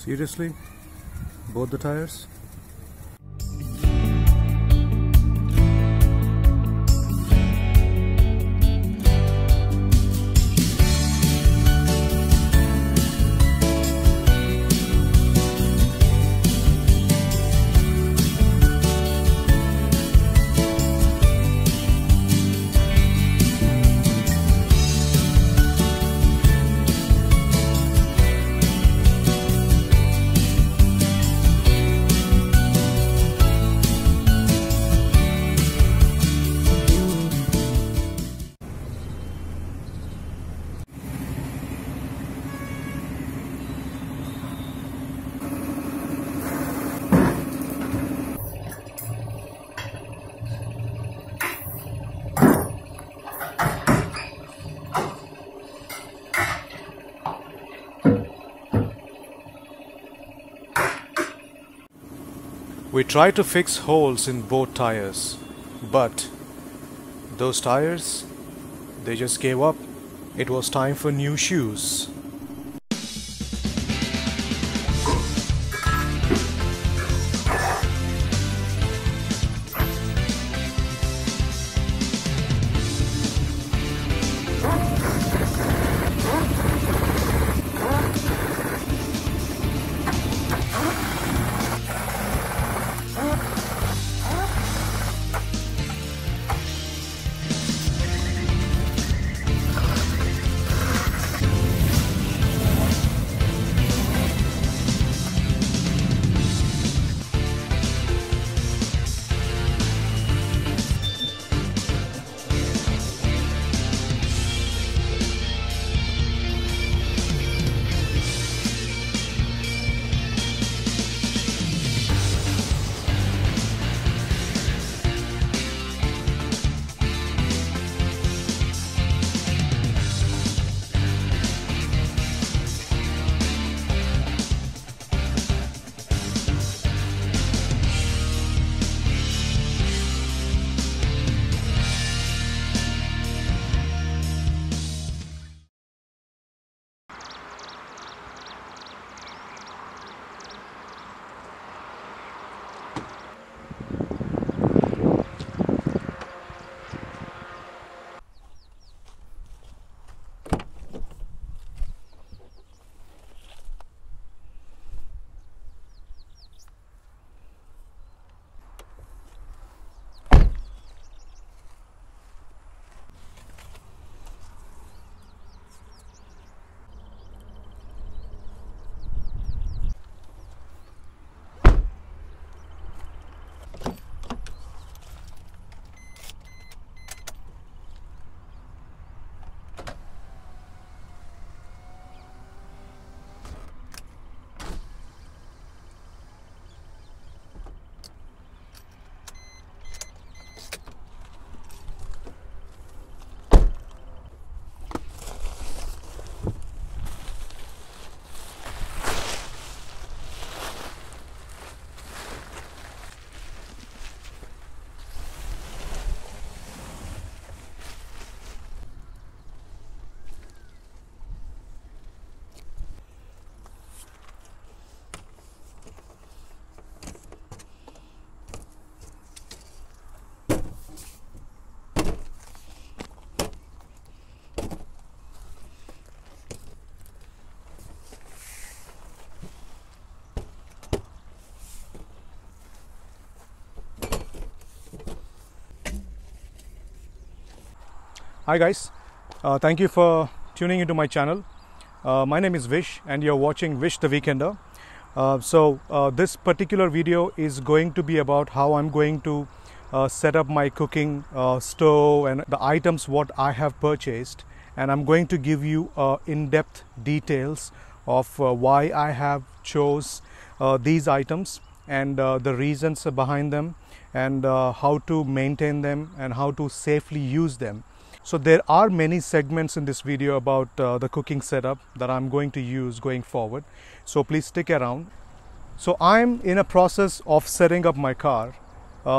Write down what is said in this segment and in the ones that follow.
Seriously? Both the tires? We tried to fix holes in both tires, but those tires, they just gave up. It was time for new shoes. Hi guys, thank you for tuning into my channel. My name is Vish and you're watching Vish the Weekender. This particular video is going to be about how I'm going to set up my cooking stove and the items what I have purchased, and I'm going to give you in-depth details of why I have chose these items and the reasons behind them, and how to maintain them and how to safely use them. So there are many segments in this video about the cooking setup that I'm going to use going forward. So please stick around. So I'm in a process of setting up my car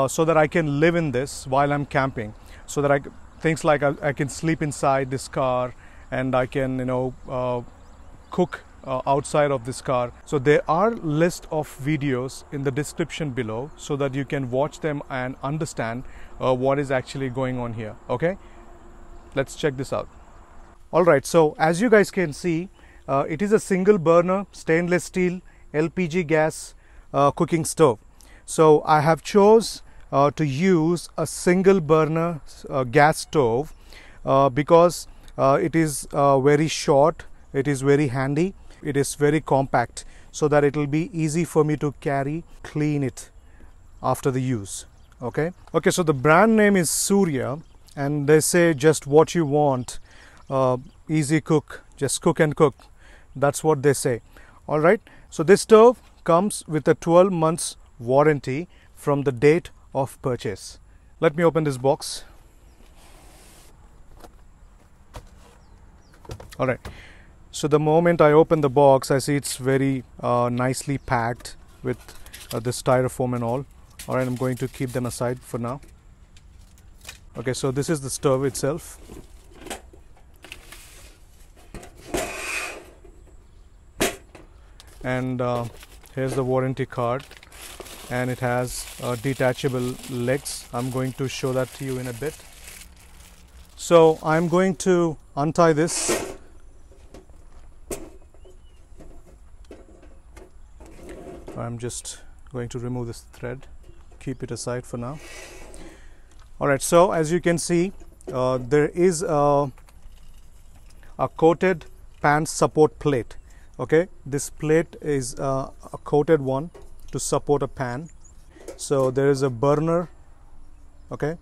so that I can live in this while I'm camping. So that I can sleep inside this car, and I can cook outside of this car. So there are list of videos in the description below so that you can watch them and understand what is actually going on here. Okay, let's check this out. Alright, so as you guys can see, it is a single burner stainless steel LPG gas cooking stove. So I have chose to use a single burner gas stove because it is very short, it is very handy, it is very compact, so that it will be easy for me to carry, clean it after the use. Okay, so the brand name is Surya, and they say just what you want, easy cook, just cook and cook. That's what they say. Alright, so this stove comes with a 12 months warranty from the date of purchase. Let me open this box. Alright, so the moment I open the box, I see it's very nicely packed with this styrofoam and all. Alright, I'm going to keep them aside for now. Okay, so this is the stove itself. And here's the warranty card, and it has detachable legs. I'm going to show that to you in a bit. So I'm going to untie this. I'm just going to remove this thread, keep it aside for now. Alright, so as you can see, there is a coated pan support plate. Okay, this plate is a coated one to support a pan. So there is a burner, okay,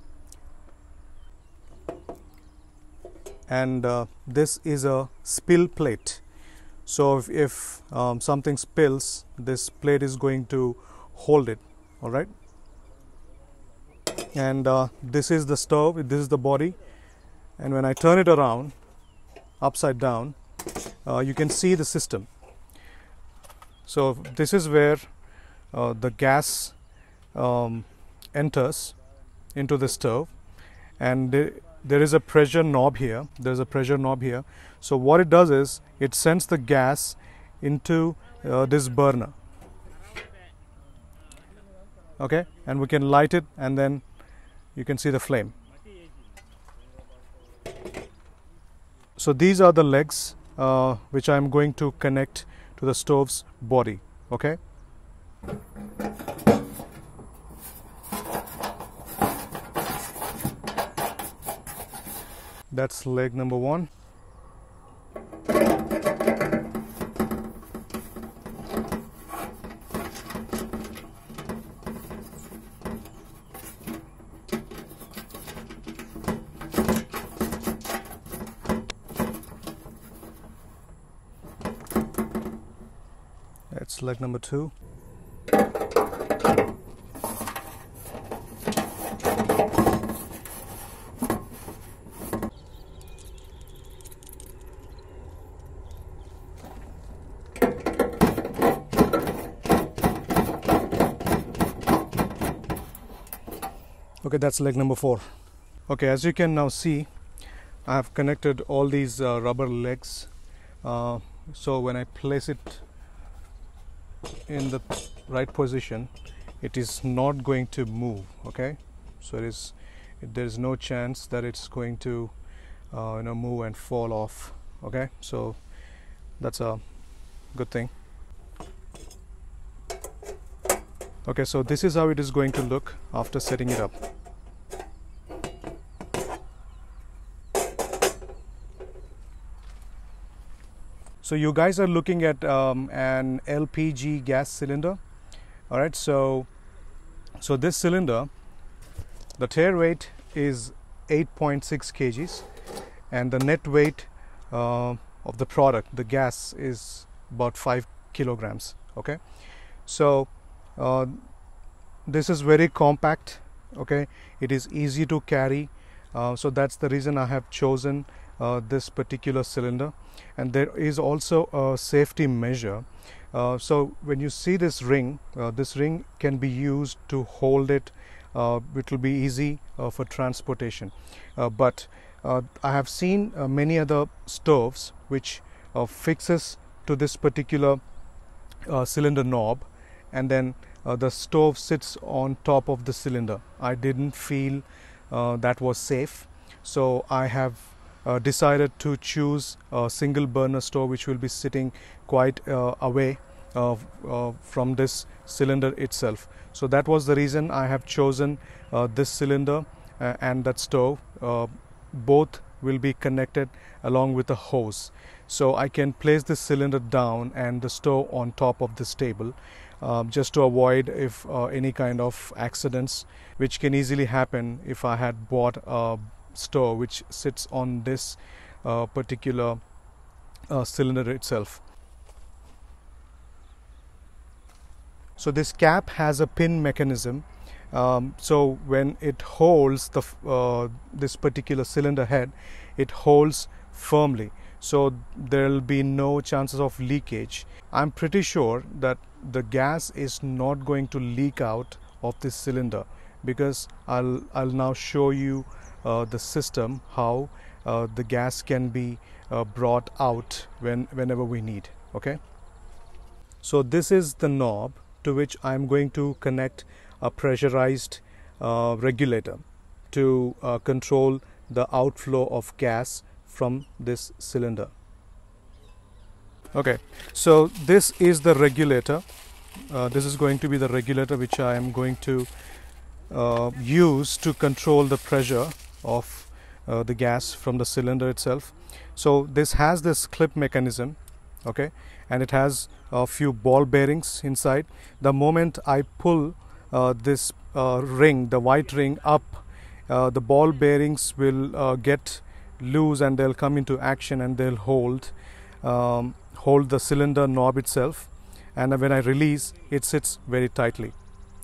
and this is a spill plate. So if something spills, this plate is going to hold it. All right, and this is the stove, this is the body, and when I turn it around upside down, you can see the system. So this is where the gas enters into the stove, and there is a pressure knob here. There's a pressure knob here. So what it does is it sends the gas into this burner. Okay, and we can light it, and then you can see the flame. So these are the legs which I am going to connect to the stove's body. Okay, that's leg number one. That's leg number two. Okay, that's leg number four. Okay, as you can now see, I have connected all these rubber legs. So when I place it in the right position, it is not going to move. Okay, so there is no chance that it's going to move and fall off. Okay, so that's a good thing. Okay, so this is how it is going to look after setting it up. So you guys are looking at an LPG gas cylinder. All right, so this cylinder, the tare weight is 8.6 kgs, and the net weight of the product, the gas, is about 5 kilograms. Okay, so this is very compact. Okay, it is easy to carry, so that's the reason I have chosen this particular cylinder. And there is also a safety measure. So when you see this ring can be used to hold it. It will be easy for transportation. But I have seen many other stoves which fixes to this particular cylinder knob, and then the stove sits on top of the cylinder. I didn't feel that was safe, so I have decided to choose a single burner stove which will be sitting quite away from this cylinder itself. So that was the reason I have chosen this cylinder and that stove. Both will be connected along with a hose, so I can place this cylinder down and the stove on top of this table, just to avoid if any kind of accidents which can easily happen if I had bought a stove which sits on this particular cylinder itself. So this cap has a pin mechanism, so when it holds this particular cylinder head, it holds firmly, so there will be no chances of leakage. I'm pretty sure that the gas is not going to leak out of this cylinder, because I'll now show you the system how the gas can be brought out whenever we need. Okay, so this is the knob to which I'm going to connect a pressurized regulator to control the outflow of gas from this cylinder. Okay, so this is the regulator. This is going to be the regulator which I am going to use to control the pressure of the gas from the cylinder itself. So this has this clip mechanism, okay, and it has a few ball bearings inside. The moment I pull this ring, the white ring, up, the ball bearings will get loose and they'll come into action and they'll hold the cylinder knob itself, and when I release, it sits very tightly.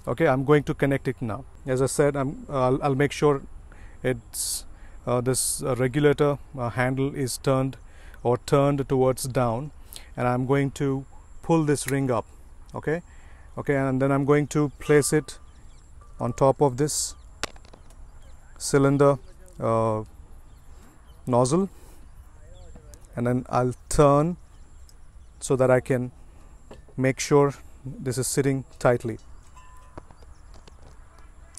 Okay, I'm going to connect it now. As I said, I'll make sure it's this regulator handle is turned towards down, and I'm going to pull this ring up. Okay, and then I'm going to place it on top of this cylinder nozzle, and then I'll turn so that I can make sure this is sitting tightly.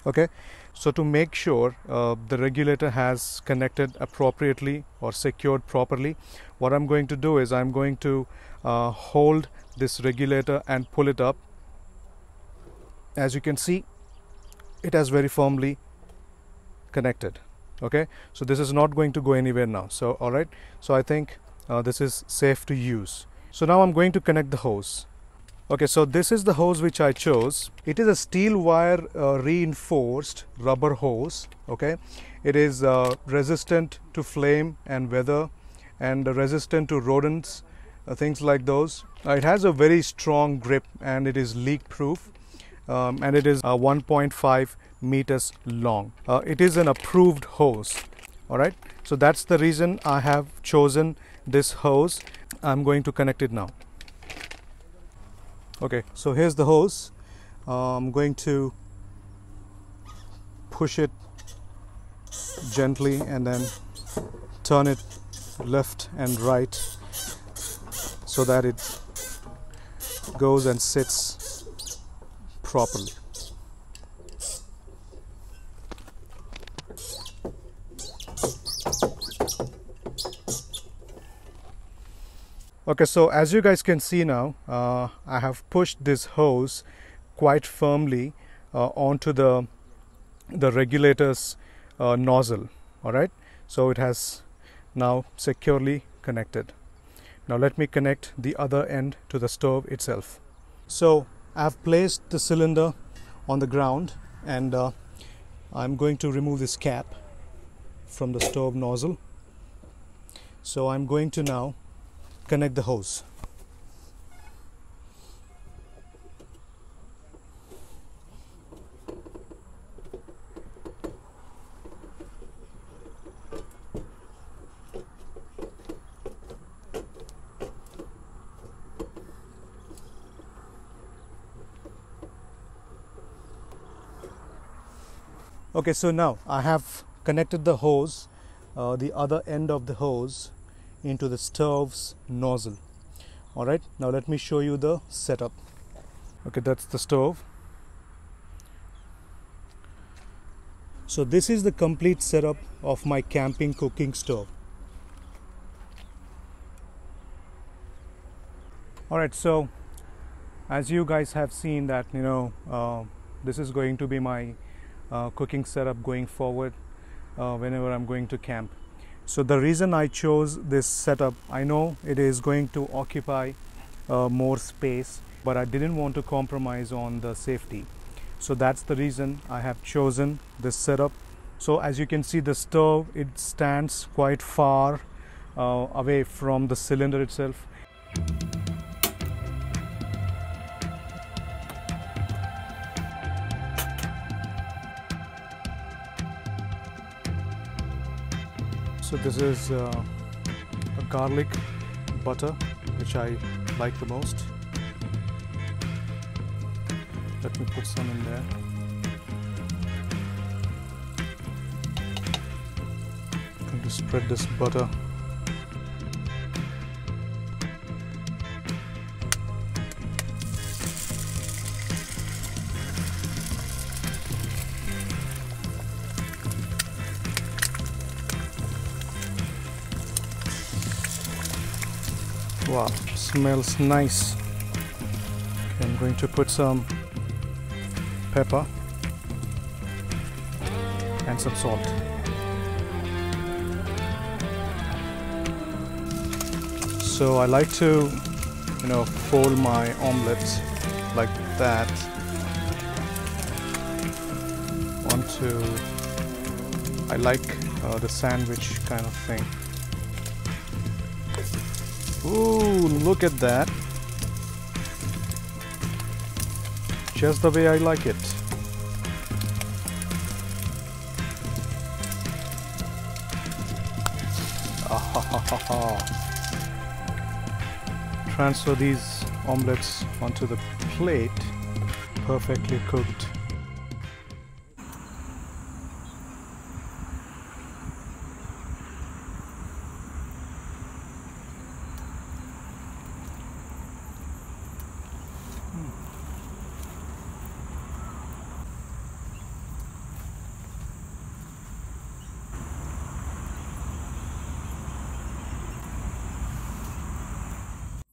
Okay, so to make sure the regulator has connected appropriately or secured properly, what I'm going to do is I'm going to hold this regulator and pull it up. As you can see, it has very firmly connected. Okay, so this is not going to go anywhere now. So alright, so I think this is safe to use. So now I'm going to connect the hose. Okay, so this is the hose which I chose. It is a steel wire reinforced rubber hose. Okay, it is resistant to flame and weather, and resistant to rodents, things like those. It has a very strong grip, and it is leak proof, and it is 1.5 meters long. It is an approved hose. Alright, so that's the reason I have chosen this hose. I'm going to connect it now. Okay, so here's the hose. I'm going to push it gently and then turn it left and right so that it goes and sits properly. Okay, so as you guys can see now, I have pushed this hose quite firmly onto the regulator's nozzle. Alright, so it has now securely connected. Now let me connect the other end to the stove itself. So I have placed the cylinder on the ground, and I'm going to remove this cap from the stove nozzle. So I'm going to now connect the hose. Okay, so now I have connected the hose, the other end of the hose, into the stove's nozzle. Alright, now let me show you the setup. Okay, that's the stove. So this is the complete setup of my camping cooking stove. Alright, so as you guys have seen that, this is going to be my cooking setup going forward whenever I'm going to camp. So the reason I chose this setup, I know it is going to occupy more space, but I didn't want to compromise on the safety. So that's the reason I have chosen this setup. So as you can see, the stove, it stands quite far away from the cylinder itself. So this is a garlic butter, which I like the most. Let me put some in there. I'm going to spread this butter. Wow, smells nice. Okay, I'm going to put some pepper and some salt. So I like to, fold my omelette like that. I like the sandwich kind of thing. Ooh, look at that. Just the way I like it. Transfer these omelettes onto the plate, perfectly cooked.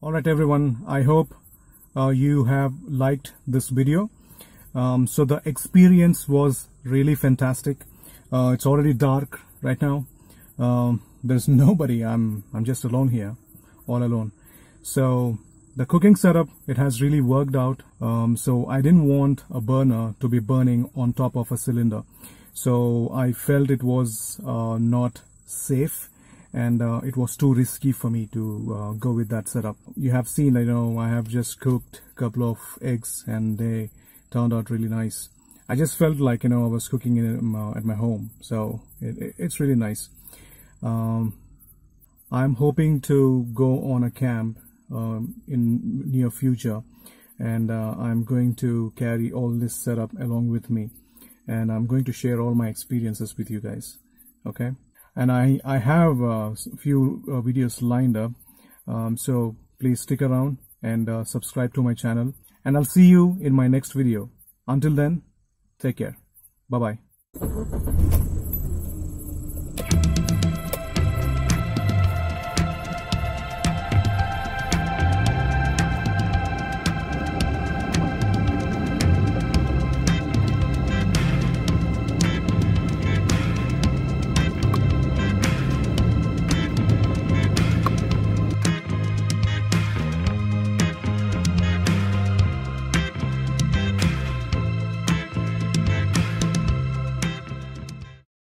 Alright everyone, I hope you have liked this video. So the experience was really fantastic. It's already dark right now. There's nobody. I'm just alone here, all alone. So the cooking setup, it has really worked out. So I didn't want a burner to be burning on top of a cylinder. So I felt it was not safe. And it was too risky for me to go with that setup. You have seen, I have just cooked a couple of eggs and they turned out really nice. I just felt like, I was cooking at my home. So it's really nice. I'm hoping to go on a camp in near future. And I'm going to carry all this setup along with me. And I'm going to share all my experiences with you guys. Okay? And I have a few videos lined up, so please stick around and subscribe to my channel. And I'll see you in my next video. Until then, take care. Bye-bye.